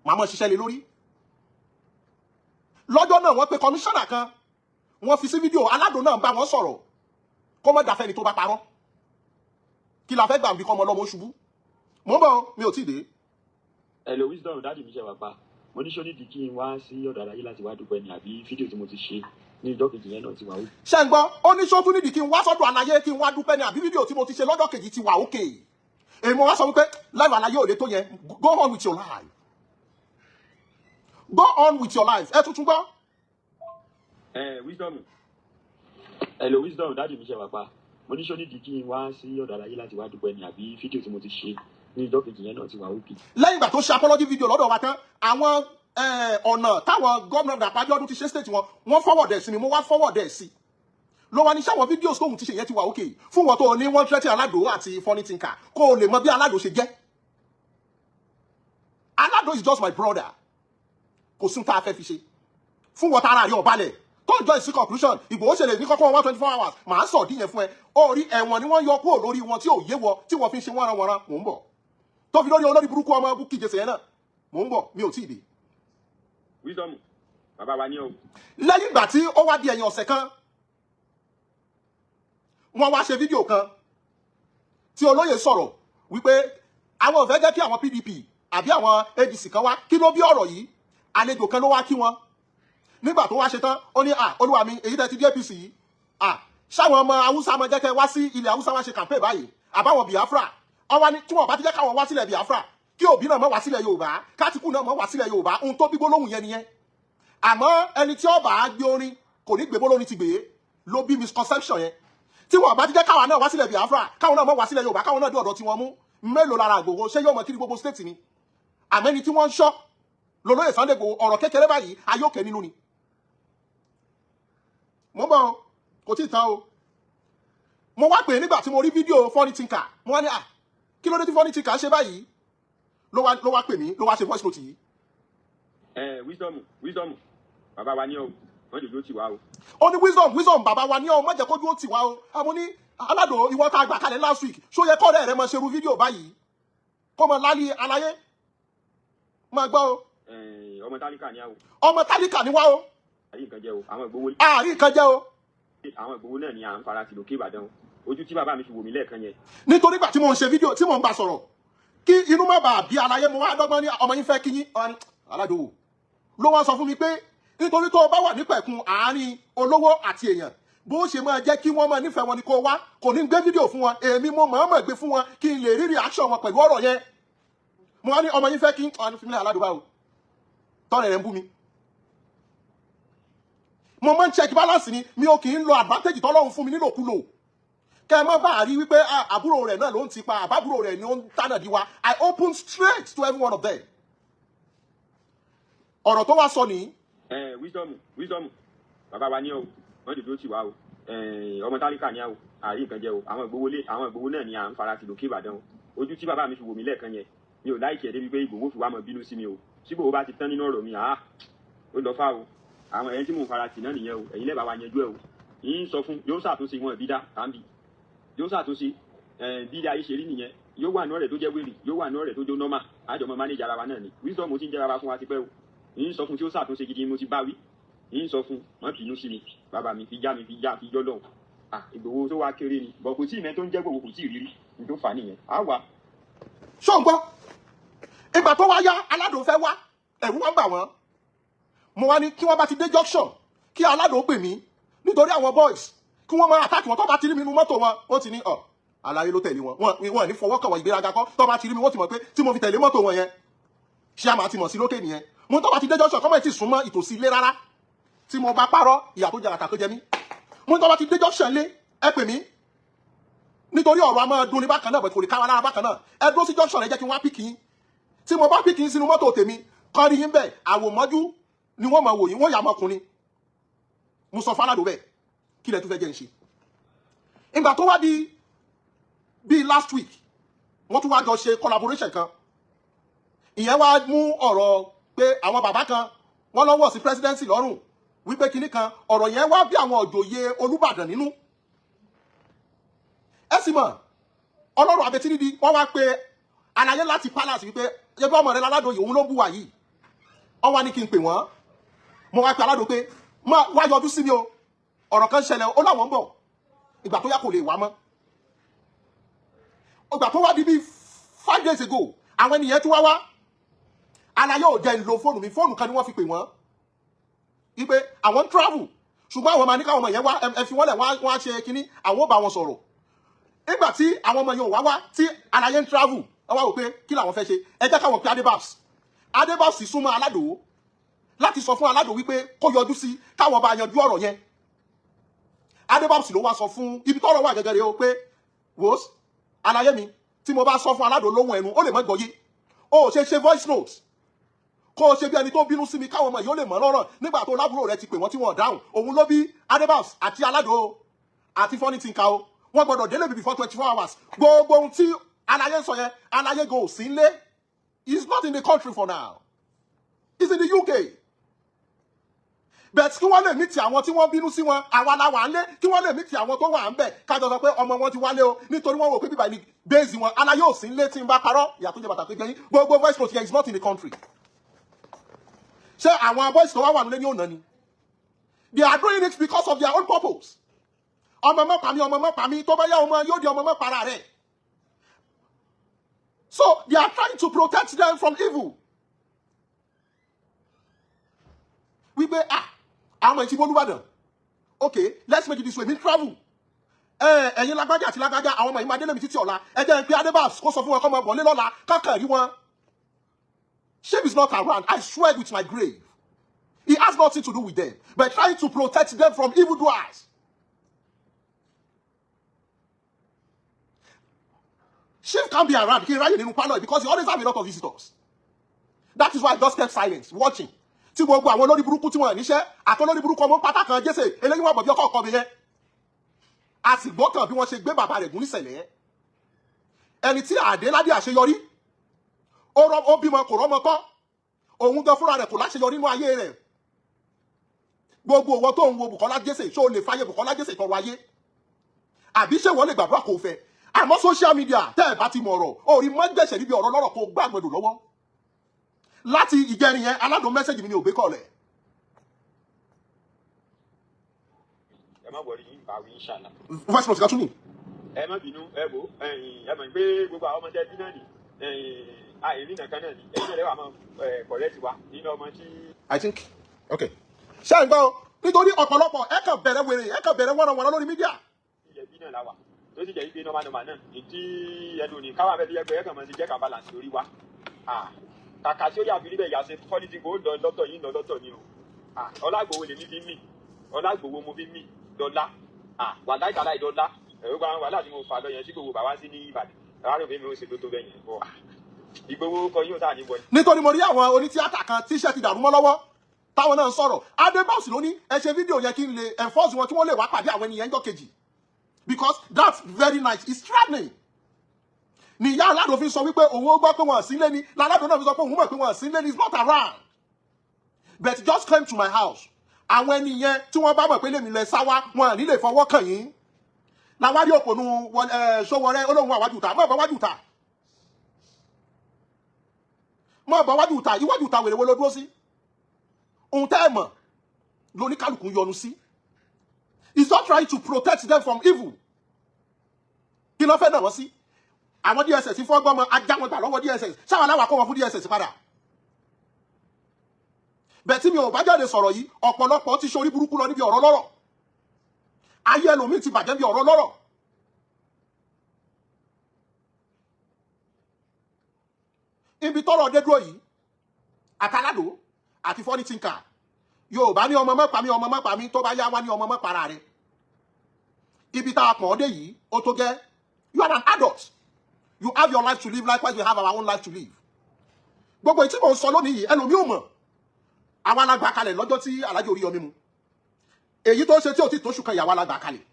màá mọ́ ṣiṣẹ́ lé lórí. lọ́jọ́ náà wọ́n pe kọmíṣánná kan wọ́n fi sí fídíò aládùn náà bá wọn sọ̀rọ̀ kó mọ́ dàfẹ́ni tó bá parọ́ kí la fẹ́ gbà bí kọ́ ọmọ ọlọ́mọ ṣubú mo ń bọ̀ mi ò tí ì dé. Hello Wisdom dáàdì mi ṣe wà pa mo ní sọ́ni di kí n wá sí ọ̀dọ̀ àlàyé láti wá dúpẹ́ ni àbí fídíò tí mo ti ṣe ní ìjọ́ kejì yẹn náà ti wà ó. ṣé ń gbọ́ ó ní sọ́tún nídìí kí n wá sọ́dọ̀ àlàyé kí n wá dúpẹ́ ni àbí fídíò tí mo ti ṣe lọ́jọ́ kejì ti wà òkè èmi wá sọ wípé live àlàyé ò lè tó yẹn go on with your life go on with your life ẹ tuntun gbọ́. Wisdom Hello Wisdom dáàdì mi ṣe wà pa mo ní sọ́ni di kí n wá sí ọ̀dọ̀ àlàyé láti wá dúpẹ́ ni àbí fídíò tí mo ti ṣe ní ìjọ́ kejì yẹn náà ti wà òkè. lẹ́yìn ìgbà tó ṣe apology video lọ́dọ̀ wa tán àwọn ọ̀nà táwọn gómìnà Dàpọ̀ Abíọ́dún ti ṣe state wọ́n forward ẹ̀ sí mi mo wá forward ẹ̀ sí ló wá ní sáwọn videos tóun ti ṣe yẹn ti wà òkè fún wọn tó ní wọ́n tẹ́tí aládò àti funny thinker kó o lè mọ bí aládò ṣe jẹ́. aládò is just my brother kò sún tá a fẹ́ fi ṣe fún wọn tara rí ọ̀balẹ̀ tó ń join sí conclusion Ìgbòho ṣe lè ní kọ́kọ́ 124 hours màá sọ̀ díyẹn fún ẹ ó rí ẹ̀wọ̀n ni wọ́n yọ kúrò lórí wọn tí ò yé wọ tí wọ́n fi ń ṣe wọ́nranwọ̀nran mò ń bọ̀ tó fi lórí olórí burúkú ọmọ Bukky Jesse yẹn náà mò ń bọ̀ mi ò tí ì dé. Wisdom bàbá wa ní o. lẹ́yìn ìgbà tí ó wá di ẹ̀yìn ọ̀sẹ̀ kan wọ́n wá ṣe fídíò kan tí olóyè sọ̀rọ̀ wípé àwọn ò fẹ́ jẹ́ kí àwọn PDP àbí àwọn ADC kan wá kí ló bí ọ̀rọ̀ yìí àlejò kan ló wá kí wọn nígbà tó wá ṣe tán ó ní olúwa mi èyí tẹ́ ti dé APC yìí ṣáwọn ọmọ Haúsá máa jẹ́ kẹ́ wá sí ilẹ̀ Haúsá wá ṣe campaign báyìí àbáwọn Biafra ọwọ́ ni tí wọ́n bá ti jẹ́ káwọn wá sílẹ̀ Biafra kí òbí náà má wá sílẹ̀ Yorùbá kátìkù náà má wá sílẹ̀ Yorùbá ohun tó bí gbólóhùn yẹn nìyẹn àmọ́ ẹni tí ó bá gbé orin kò ní gbé bólórin ti gbé ló bí misconception yẹn tí wọ́n bá ti jẹ́ káwa náà wá sílẹ̀ Biafra káwọn náà má wá sílẹ̀ Yorùbá káwọn náà dé ọ̀dọ̀ tí wọ́n mú mélòó lára Ìgbòho ṣé yóò mọ kiri gbogbo state ni àmẹ́ni tí wọ́n ń ṣọ́ lolóyè Sunday Igboho ọ̀rọ̀ kékeré báyìí ayókè nínú ni mo bọ̀ kò tí ì tán o mo wá pè nígbà tí mo rí fídíò funny thinker mo wá ní kí ló dé tí funny thinker ṣe báyìí ló wá pè mí ló wá ṣe voice note yìí. wisdom bàbá wa ní o wọ́n jòjó tì wá o. ó ní wisdom bàbá wa ní o má jẹ́ kójú ó tì wá o àmọ́ ní aládò ìwọ tá a gbà kalẹ̀ last week ṣó yẹ kọ́ọ̀rẹ́ rẹ máa ṣerú fídíò báyìí kó mọ lálẹ́ aláyé máa gbọ́ o. ọmọ tálíkà ni a o. ọmọ tálíkà ni wá o. àrí nǹkan jẹ́ o àwọn Ìgbòho. àrí nǹkan jẹ́ o. àwọn Ìgbòho náà ni à ń fara sí lókè Ìbàdàn o ojú tí bàbá mi fi wò mí lẹ́ẹ̀kan yẹn. nítorí gbà tí mo ń ṣe fídíò tí mo ń bá sọ̀rọ̀ kí inú má bàa bí aláyé mo wá dọ́gbọ́n ní ọmọ yín fẹ́ kí yín aládòwò ló wá sọ fún mi pé nítorí tó o bá wà nípẹ̀kun àárín olówó àti èèyàn bó ṣe máa jẹ́ kí wọ́n máa nífẹ̀ẹ́ wọn ni kó wá kò ní gbé fídíò fún wọn èmi mo máa gbé fún wọn kí n lè rí reaction wọn pẹ̀lú ọ̀rọ̀ yẹn mo wá ní ọmọ yín fẹ́ kí fún mi aládùúgbò o tọ́rẹ̀ rẹ̀ ń bú mi mo máa ń check balance ni mi ò kì í lo advantage tọ́lọ́run fún mi nílòkulò kẹ́ ẹ má bàa rí wípé àbúrò rẹ̀ náà ló ń ti pa àbábúrò rẹ̀ ni ó ń tánà di wa I open straight to every one of them ọ̀rọ̀ tó wá sọ nìyí. wisdom bàbá wa ní o wọ́n jòjó tì wá o ọmọ tálíkà ni a o àrí nǹkan jẹ́ o àwọn Ìgbòho náà ni à ń fara sí lókè Ìbàdàn o ojú tí bàbá mi fi wò mí lẹ́ẹ̀kan yẹn mi ò láìkì ẹ̀ débi pé Ìgbòho fi wá mọ bínú sí mi o tí Ìgbòho bá ti tán nínú ọ̀rọ̀ mi ó lọ fà o àwọn ẹ̀yìn tí mò ń fara sí náà nìyẹn o ẹ̀yin lẹ́bàá wa yanjú ẹ̀ o yìí ń sọ fún yóò ṣàtúnṣe wọn ìbí dá tàbí yóò ṣàtúnṣe bí ayé ṣe rí nìyẹn yóò wà ní ọ̀rẹ́ tó jẹ́ wèrè yóò wà ní ọ̀rẹ́ tó jó nọ́mà àjọmọ́ mánéjà ara wa náà ni wisdom ti ń jẹ́ ara fún wa ti pẹ́ o yìí ń sọ fún tí ó ṣàtúnṣe gidi mo ti bá wí yìí ń sọ fún má bínú sí mi bàbá mi fi jọ́ lọ́hùn Ìgbòho tó wá kéré ni bọ̀ kò tí ìmẹ́ tó ń jẹ́ Ìgbòho kò tí ì rírí ní tó fà nìyẹn á wà. ṣọ́ǹgbọ́n ìgbà tó wá yá aládùn fẹ́ wá ẹ̀rù wọn bà wọ́n mo wá ní kí wọ́n bá ti dé junction kí aládùn pè mí nítorí àwọn boys kí wọ́n máa attack wọn tó bá ti rí mi nínú mọ́tò wọn wọ́n ti ní àlàyé ló tẹ̀lé wọn ní fọwọ́ kàn wọ́n ìgbéraga kọ́ tó bá ti rí mi wọ́n ti mọ̀ pé tí mo fi tẹ̀lé mọ́tò wọn yẹn ṣé a máa ti mọ̀ sí lókè nìyẹn mo tó bá ti dé junction kọ́mọ̀ ti súnmọ́ ìtòsí ilé rárá tí mo bá parọ́ ìyà tó jẹ àtà tó jẹ mí mo tó bá ti dé junction lé ẹ pè mí nítorí ọ̀rọ̀ a máa dún ní bákan náà bẹ̀ kò lè káwa lára bákan náà ẹ dúró sí junction ẹ jẹ́ kí wọ́n á pìkì yín tí mo bá pìkì yín sínú mọ́tò tèmi kọ́ rí yín bẹ́ẹ̀ àwòmọ́jú ni wọ́n máa wò yín wọ́n yà mọ́kùnrin mo sọ fáládò bẹ́ẹ̀ kí lẹ tún fẹ́ jẹ́ ń ṣe ìgbà tó wá di bíi last week wọ́n tún wá jọ ṣe collaboration kan ìyẹn wá mú ọ̀rọ̀ pé àwọn bàbá kan wọ́n lọ́wọ́ sí presidency lọ́rùn wípé kinní kan ọ̀rọ̀ yẹn wá bí àwọn òjòyè Olúbàdàn nínú ẹ sì mọ̀ ọlọ́run àbẹ̀tìnídìí wọ́n wá pé aláyé láti palace wípé ẹgbẹ́ ọmọ rẹ láládòye òun ló bú wa yìí wọ́n wá ní kí n pè wọ́n mo wá pe aládò pé wá yọjú sí mi o ọ̀rọ̀ kan ṣẹlẹ̀ ó láwọn ń bọ̀ ìgbà tó yá kò lè wá mọ́ ìgbà tó wá di bíi 5 days ago àwọn ènìyàn tí wá aláyé ò jẹ́ ń lo fóònù mi fóònù kan ni wọ́n fi pè wọ́n wípé àwọn ń travel ṣùgbọ́n àwọn máa ní káwọn ọmọ yẹn wá ẹ fi wọ́n lẹ̀ wọ́n á ṣe kínní àwọn ò bá wọn sọ̀rọ̀ nígbà tí àwọn ọmọ yẹn ò wá tí aláyé ń travel wọ́n wá wò pé kí làwọn fẹ́ ṣe ẹ jẹ́ káwọn pe Adébábs súnmọ́ aládò láti sọ fún aládò wípé kó yọjú sí káwọn bá yanjú ọ̀rọ̀ yẹn Adébábs ló wá sọ fún ibi tọ́rọ̀ wà gẹ́gẹ́ rẹ̀ o pé wòs aláyé mi tí mo bá sọ fún aládò lóhùn ẹnu ó lè mọ́ gbọ́yé ó ṣe voice note kó o ṣe bí ẹni tó bínú sí mi káwọn ọmọ yìí ó lè mọ̀ lọ́rọ̀ nígbà tó lábúrò rẹ ti pè wọ́n tí wọ́n dáhùn òun ló bí Adébábs àti aládò àti funny thinker o wọ́n gbọ́dọ̀ délé before 24 hours gbogbo ohun tí aláyé sọ yẹn aláyé go sí ilé he is not in the country for now he is in the UK but kí wọ́n lè mí ti àwọn tí wọ́n bínú sí wọn àwa la wà ń lé kí wọ́n lè mí ti àwọn tó wà ń bẹ̀ kájọ sọ pé ọmọ wọn ti wálé o nítorí wọ́n wò pé bíbá ni bẹ́ẹ̀sì wọn aláyé ò sí ń lé tí ń bá parọ́ ìyà tó jẹ bàtà péjẹ yín gbogbo voice note yẹn is not in the country ṣé àwọn voice tó wá wà nílé ní ònà ni they are doing it because of their own purpose ọmọ mọ́ pàmí tó bá yá ọmọ yóò di ọmọ mọ́ para rẹ̀ so they are trying to protect them from evil wípé àwọn ìtìbó Olúbàdàn okay let's make it this way mi travel ẹ̀yin lágbájá àti lágbájá àwọn ọmọ yìí máa dé lẹ́mi títí ọ̀la ẹ jẹ́ pé Adébábs kó sọ fún wọn kọ́ máa bọ̀ lé lọ́la káàkiri rí wọn Shame is not around. I swear with my grave. It has nothing to do with them, but trying to protect them from evildoers. Shame can't be around because he always have a lot of visitors. That is why I just kept silence, watching. Tí gbogbo àwọn olórí burúkú tí wọ́n níṣẹ́ àtolórí burúkú ọmọ pátá kan jẹ́sẹ̀ eléyìí wọ́n bọ̀ bí ọkọ̀ ọkọ̀ mi yẹn. A sì gbọ́ kan bí wọ́n ṣe gbé bàbá rẹ̀ gún nísẹ̀lẹ̀. Ẹni tí Adéládé àṣeyọrí ó bímọ kò rọ́mọ kọ́ òun gan fúnra rẹ̀ kò láṣeyọrí nínú ayé rẹ̀. Gbogbo owó tó ń wo Bùkọ́lá jẹ́sẹ̀ ṣó lè fàyè Bùkọ́lá jẹ́sẹ̀ tọrọ ayé. Àbí ṣé wọ́n lè gbàdúrà kò fẹ́. Àmọ́ social media tẹ́ ẹ̀ bá ti mọ̀ ọ̀rọ̀ orí mọ́ gbẹ̀ṣẹ̀ níbi ọ̀rọ̀ lọ́rọ̀ kó gbàgbọ́dọ̀ lọ́wọ́. Láti ìjẹrin yẹn aládùn mẹ́sẹ̀jì mi ní ògbé kọ̀ọ̀lẹ̀. Ẹ má wọrí yín bá wí inshallah. Voice note kàtúnì. Ẹ má bínú ẹ wò ẹ mọ̀ pé gbogbo àwọn ọmọdé bí náà ni àìrí nìkan náà ni ẹ̀yin náà lẹ́wà máa correct wa nínú ọmọ tí. I think okay. Ṣé ẹ̀ ń gbọ́ nítorí ọ̀pọ̀lọpọ̀ ẹ kàn bẹ̀rẹ̀ wèrè ẹ kàn bẹ̀rẹ̀ wọ́nà lórí mídíà. Ìjẹ́ bí náà la wà tó sì jẹ́ ipe nọ́mà náà ìdí ẹnu ní káwá bẹ́ẹ̀ bí ẹgbẹ́ ẹ̀kan mọ̀ sí jẹ́ ká balance lórí wa. Kàkà tí ó yà fi níbẹ̀ yà ṣe pọ́lítì kò lọ lọ́tọ̀ yìí lọ lọ́tọ̀ ni o. Ọlágbòho lèmi fi mí Ọlágbòho mo fi mí dọ́là wàláì tàlà ìdọ́là ẹ̀rọ gba wàhálà tí mo fà lọ yẹn sí gbogbo bàbá sí ní Ìbàdàn àwọn òbí mi ò ṣe tó bẹ́ẹ̀ yẹn bọ̀ Ìgbòho kọ yóò sáà ní wọlé. Nítorí mo rí àwọn onítíátà kan tíṣẹ́ ti dàrú mọ́ lọ́wọ́ táwọn náà ń sọ̀rọ̀ Adébáwòsì ló ní ẹ ṣe fídíò yẹn kí n lè enforce wọn kí wọ́n lè wá pàdé àwọn ènìyàn jọ́ kejì because that's very nice it's threatening. Ni ìyá aládùn fi sọ wípé òun ó gbọ́ pé wọ́n sí lé ní láládùn náà fi sọ pé òun mọ̀ pé wọ́n sí lé ní is not around but just came to my house. Àwọn ẹni yẹn tí wọ́n bá mọ̀ pé lèmi lẹ sáwá wọn à ní lè fọwọ́ kàn yín láwárí òpònú Ṣówọrẹ́ olóhùn àwájúta mọ̀ bá wájúta mọ̀ bá wájúta ìwájúta wèrè wo ló dúró sí ohun tẹ́ ẹ mọ̀ lóníkálùkù yọnu sí. He's not trying to protect them from evil. Kí ló fẹ́ náà wọ́n sí àwọn DSS fọ́gbọ́n mọ ajá wọn gbà lọ́wọ́ DSS ṣáwọn aláwà kọ́ wọn fún DSS padà. Bẹ́ẹ̀ tí mi ò bá jáde sọ̀rọ̀ yìí ọ̀pọ̀lọpọ̀ ti ṣorí burúkú lọ níbi ọ̀rọ̀ lọ́rọ̀ ayé ẹlòmíì ti bàjẹ́ bí ọ̀rọ̀ lọ́rọ̀. Ibi tọ́rọ̀ dé dúró yìí àtàládò àti funny thinker Yorùbá ní ọmọ mọ́pa mi tó bá yá wá ní ọmọ mọ́pa ara rẹ̀. Ibi tá a pọ̀ dé yìí ó tó gẹ́ you are an adult. You have your life to live, likewise we have our own life to live. Gbogbo ìtí mò ń sọ lónìí yìí ẹlòmí ò mọ̀. Àwa la gbà kalẹ̀ lọ́jọ́ tí Alhaji Oríyọmí mu. Èyí tó ṣe tí ò ti tóṣù kan ìyàwó la gbà kalẹ̀.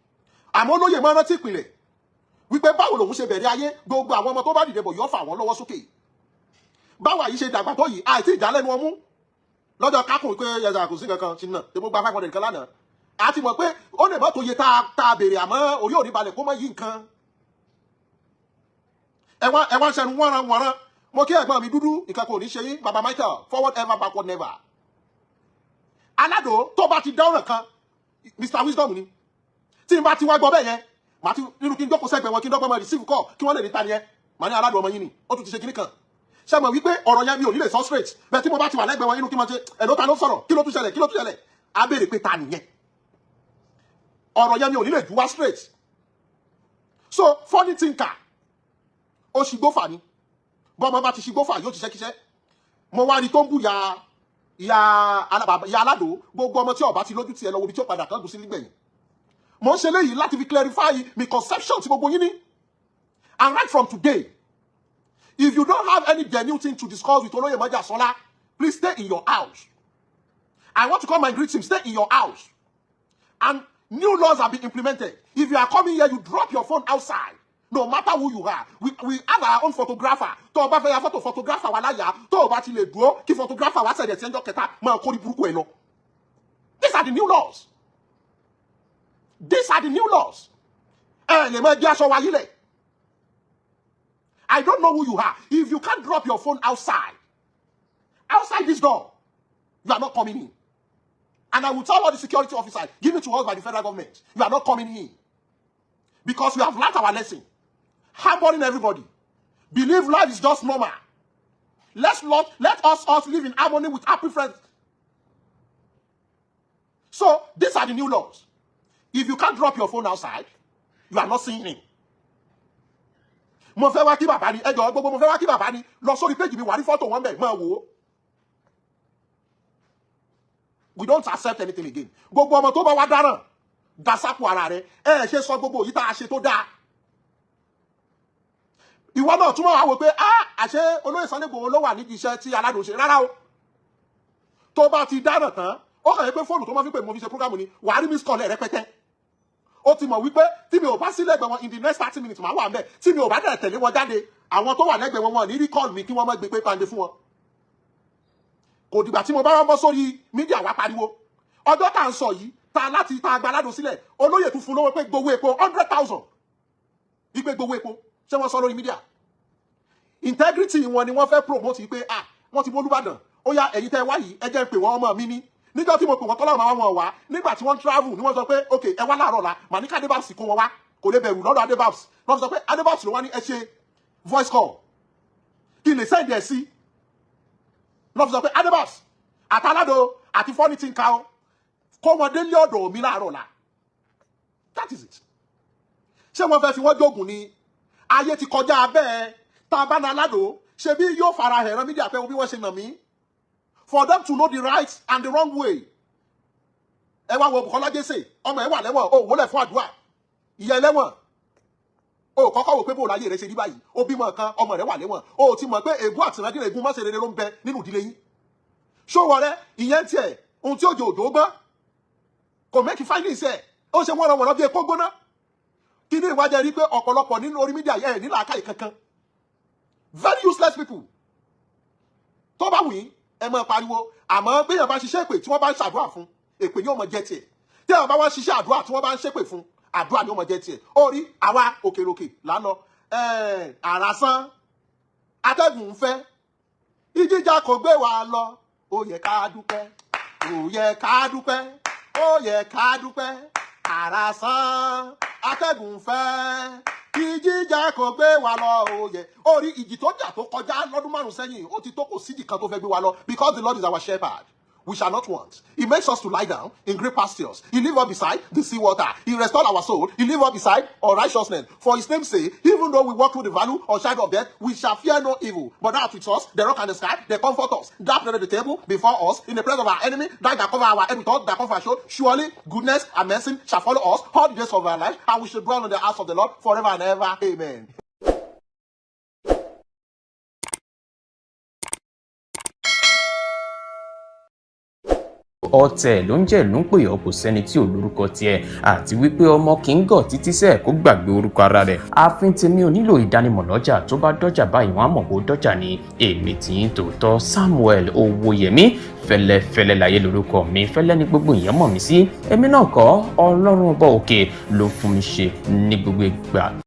Àmọ́ olóyè máa rántí ìpìlẹ̀ wípé báwo lòun ṣe bẹ̀rẹ̀ ayé gbogbo àwọn ọmọ tó bá dìde bọ̀ yóò fà wọ́n lọ́wọ́ sókè. Báwa yìí ṣe dàgbà tó yìí àìtí ìdálẹ́nu ọmú. Lọ́jọ́ kákùn pé yẹ̀sà kò sí kankan ṣì náà tèbó gba 500 kan lánàá. A ti mọ̀ pé ó lè mọ́ tó yẹ tá a béèrè àmọ́ orí òní balẹ̀ kó mọ́ yí nǹkan. Ẹ̀wọ̀n ṣẹ̀nu wọ́nran mo kí ẹ̀gbọ́n mi dúdú nǹkan kò ní ṣe yín baba Michael forward ever backward never. Aládò tó bá ti dáwọ̀n kan Mr Wisdom ni tí n bá ti wá gbọ́ bẹ́ẹ̀ yẹn màá ti nínú kí n jókòó sẹ́gbẹ̀ẹ́ wọn kí n dọ́gbọ́n mọ́ receive call kí wọ́n lè ní ta ni yẹn màá ní Aládò ọmọ yín ni ó tún ti ṣe kíní kan ṣe mọ̀ wípé ọ̀rọ̀ yẹn mi ò ní lè sọ straight bẹ́ẹ̀ tí mo bá ti wà lẹ́gbẹ̀ẹ́ wọn inú kí n máa ṣe ẹ̀dọ́ ta ló sọ̀rọ̀ kí ló tún ṣẹlẹ̀ á béèrè pé ta nìyẹn ọ̀rọ̀ yẹn mi ò ní lè ju wá straight. So funny thinker ó ṣigbófà ni bọ́mọ bá ti ṣigbófà yóò ti ṣẹ́kíṣẹ́ mo wá rí tó ń bú ìyá Aládò gbogbo ọmọ tí ọba ti lójú tiẹ̀ lọ wo ibi tí ó padà kan gùn sí nígbẹ̀yìn mo ń ṣe léyìí láti fi clarify mi conception tí gbogbo yín ní and right from today if you don't have any genuine thing to discuss with Olóyè Májàsọ́lá please stay in your house. I want to come and greet him. Stay in your house. And new laws have been implemented. If you are coming here, you drop your phone outside. No matter who you are. We have our own photographer. Tó bá fẹ́ ya photo photographer wà láyà. Tó bá ti lè dúró kí photographer wá ṣẹ̀dẹ̀ tí ẹjọ́ kẹta máa kórí burúkú ẹ lọ. These are the new laws. These are the new laws. Lè máa gbé aṣọ wa yílẹ̀. I don't know who you are. If you can't drop your phone outside this door, you are not coming in. And I will tell all the security officers given to us by the federal government, you are not coming in. Because we have learned our lesson. Harboring everybody. Believe life is just normal. Let us live in harmony with happy friends. So, these are the new laws. If you can't drop your phone outside, you are not seeing him. Mo fẹ́ wá kí bàbá ni ẹjọ́ gbogbo mo fẹ́ wá kí bàbá ni lọ sórí page mi wà rí photo wọn bẹ̀ máa wò ó we don't accept anything again. Gbogbo ọmọ tó bá wá dáràn dasapo ara rẹ̀ ṣe sọ gbogbo yìí tá a ṣe tó dáa. Ìwọ náà tún wá wò pé àṣẹ olóyè Sunday Igboho ló wà nídìí iṣẹ́ tí Aládùn ṣe rárá o. Tó bá ti dáràn tán ó kàn yẹ pé fóònù tó máa fi pè mo fi ṣe program ni wàá rí miss call rẹpẹtẹ. Ó ti mọ̀ wípé tí mi ò bá sí lẹ́gbẹ̀ẹ́ wọn in the next 30 minutes máa wà ńbẹ̀ tí mi ò bá dẹ̀ tẹ̀lé wọn jáde àwọn tó wà lẹ́gbẹ̀ẹ́ wọn ní rí call mi kí wọ́n má gbé pé pàǹdé fún wọn. Kò dìgbà tí mo bá wọn bọ́ sórí mídíà wá pariwo ọjọ́ tá à ń sọ yìí ta láti ta gba Aládùn sílẹ̀ olóyè tún fún lówó pé gbowó epo 100,000 wípé gbowó epo ṣé wọ́n sọ lórí mídíà. Integrity wọn ni wọ́n fẹ́ promote pé wọ́n ti bólúbàdàn ó yá ẹ̀yin tẹ́ wá yìí ẹ jẹ́ ń pè wọ́n ọmọ mi ní nígbà tí mo pè wọ́n tọ́lá máa wọn wá nígbà tí wọ́n travel ni wọ́n sọ pé ok ẹ wá láàárọ̀ la màá ní ká Adébábs kó wọn wá kò lè bẹ̀rù lọ́dọ̀ Adébábs wọ́n sọ pé Adébábs ló wá ní ẹ ṣe voice call kí lè send ẹ̀ sí wọ́n sọ pé Adébábs àtàládò àti funny thing ká kó wọn délé ọ̀dọ̀ mi láàárọ̀ la that is it. Ṣé wọ́n fẹ́ fi wọ́n jogun ni ayé ti kọjá bẹ́ẹ̀ tá a bá na Aládùn ṣe bí yóò fara hẹ̀rọ mídíà pé bí wọ́n ṣe nà mí. For them to know the right and the wrong way. Ẹ wá wo Bukola Jesse, ọmọ ẹ wà lẹ́wọ̀n, ó wọlé fún àdúrà. Ìyá ẹlẹ́wọ̀n. Ó kọ́kọ́ wò pé bó láyé rẹ̀ ṣe rí báyìí. Ó bímọ kan, ọmọ rẹ̀ wà lẹ́wọ̀n. Ó ti mọ̀ pé ègún àti ìrandíran ègún mọ́sẹ̀ rere ló ń bẹ nínú ìdílé yín. Ṣówọ́ rẹ̀, ìyẹn tiẹ̀, ohun tí òjò gbọ́n. Kò mẹ́kì findings ẹ̀. Ó ṣe wọ́n rọwọ̀n bí epo gbóná. Kí ni ìwádìí rí pé ọ̀pọ̀lọpọ̀ nínú orí mídíà yẹn ní làákàyè kankan. Very useless people. Tó bá wù yín ẹ máa pariwo àmọ́ béèyàn bá ṣiṣẹ́ èpè tí wọ́n bá ń ṣàdúrà fún èpè ni ó mọ jẹ́ tiẹ̀ tí àwọn bá wá ṣiṣẹ́ àdúrà tí wọ́n bá ń ṣépè fún àdúrà ni ó mọ jẹ́ tiẹ̀ ó rí àwa òkèròkè lánà àràsán atẹ́gùn ń fẹ́ ìjìjà kò gbé wa lọ ó yẹ ká dúpẹ́ ó yẹ ká dúpẹ́ ó yẹ ká dúpẹ́ àràsán atẹ́gùn ń fẹ́ ìjìjà kò gbé wa lọ òye orí ìjì tó jà tó kọjá lọ́dún 5 sẹ́yìn ó ti tó kò síjì kan tó fẹ́ gbé wa lọ because the Lord is our shepherd we shall not want. He makes us to lie down in green pastures. He leave us beside the sea water. He restores our soul. He leave us beside our righteousness. For his name's sake, even though we walk through the valley or shadow of death, we shall fear no evil. But that with us, the rock and the sky, they comfort us. That prepared the table before us in the presence of our enemy. That cover our head with us, that cover our shoulder. Surely goodness and mercy shall follow us all the days of our life, and we shall dwell in the house of the Lord forever and ever. Amen. ọ̀tẹ̀ ló ń jẹ́ ló ń pè ọ́ kò sẹ́ni tí ò lórúkọ tiẹ̀ àti wípé ọmọ kì í gọ̀ títí sẹ́ẹ̀ kó gbàgbé orúkọ ara rẹ̀ ààfin tèmi ò nílò ìdánimọ̀ lọ́jà tó bá dọ́jà báyìí wọ́n á mọ̀ bó dọ́jà ni èmi tí ń tòótọ́ Samuel Owóyẹmí fẹ́lẹ́fẹ́lẹ́ láyé lórúkọ mi fẹ́lẹ́ ní gbogbo ìyẹn mọ̀ mí sí èmi náà kọ́ Ọlọ́run ọba òkè ló fún mi ṣe ní gbogbo ìgbà.